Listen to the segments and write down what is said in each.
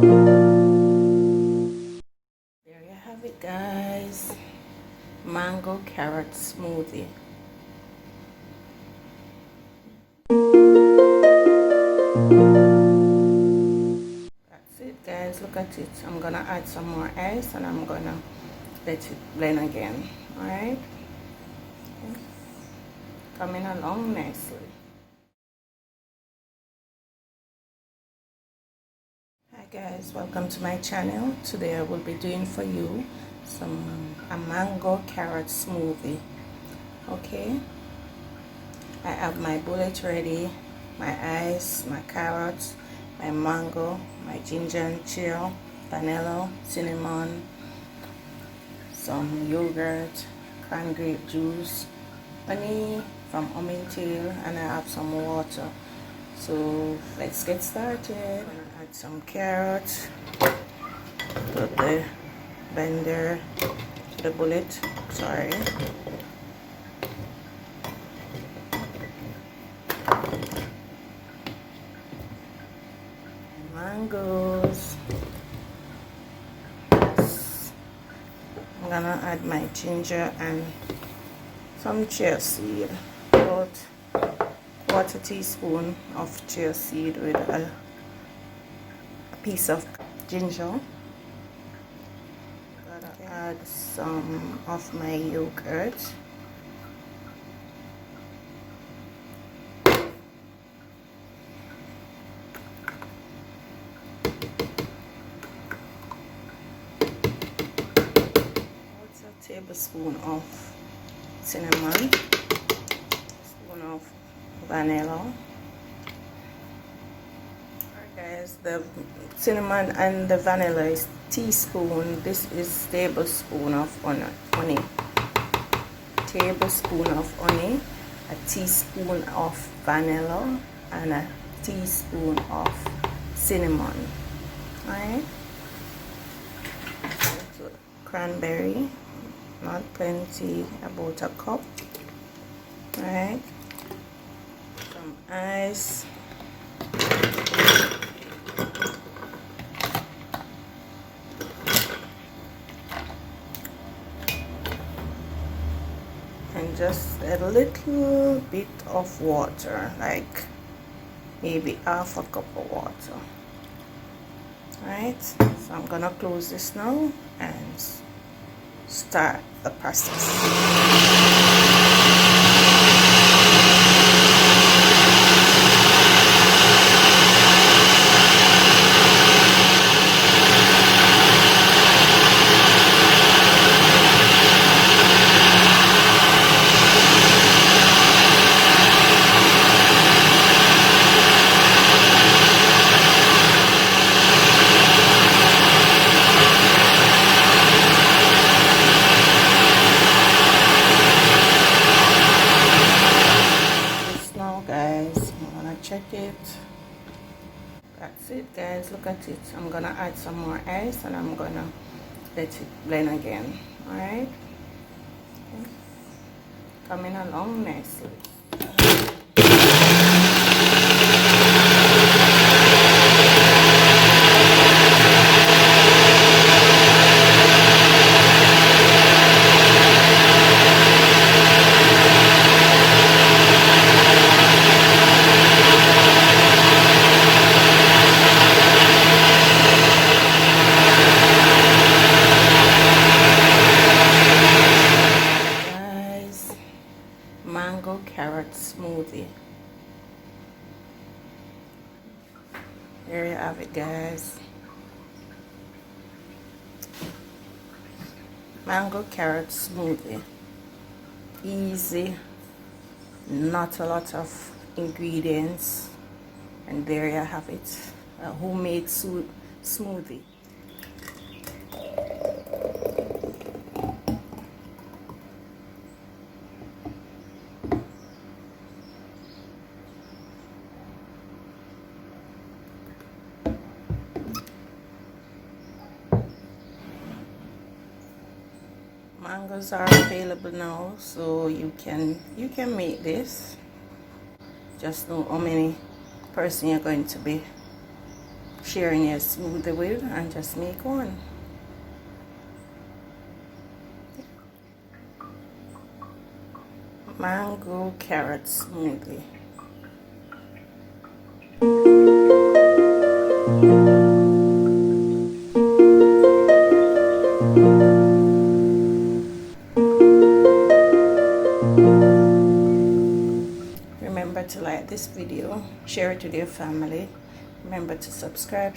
There you have it, guys. Mango carrot smoothie. That's it, guys. Look at it. I'm gonna add some more ice and I'm gonna let it blend again. Alright? Okay. Coming along nicely. Hi guys, welcome to my channel. Today I will be doing for you a mango carrot smoothie. Okay, I have my bullet ready, my ice, my carrots, my mango, my ginger and chill, vanilla, cinnamon, some yogurt, cranberry juice, honey from almond tail, and I have some water. So let's get started. I'm gonna add some carrots, put the blender to the bullet, sorry. Mangoes. Yes. I'm gonna add my ginger and some chia seed, about quarter teaspoon of chia seed with a piece of ginger. Gotta add some of my yogurt. A tablespoon of cinnamon, spoon of vanilla. Alright guys, the cinnamon and the vanilla is teaspoon. This is tablespoon of honey. Tablespoon of honey, a teaspoon of vanilla, and a teaspoon of cinnamon. Alright. Cranberry, not plenty, about a cup. Alright, some ice, and just a little bit of water, like maybe half a cup of water. Alright, so I'm gonna close this now and start the process. Guys, I'm gonna check it. That's it, guys. Look at it. I'm gonna add some more ice and I'm gonna let it blend again. Alright, okay. Coming along nicely. Mango carrot smoothie. There you have it, guys. Mango carrot smoothie. Easy, not a lot of ingredients, and there you have it, a homemade smoothie. Mangoes are available now, so you can make this. Just know how many person you're going to be sharing your smoothie with, and just make one. Mango carrot smoothie. Remember to like this video, share it with your family. Remember to subscribe,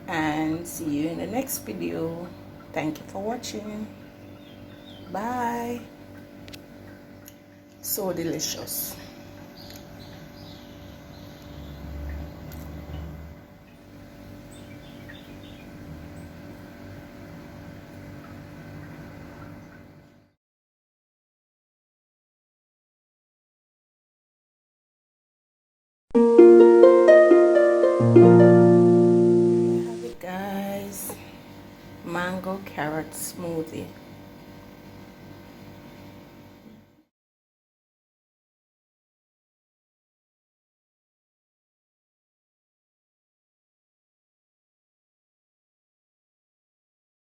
and see you in the next video. Thank you for watching. Bye. So delicious. Have it, guys. Mango carrot smoothie.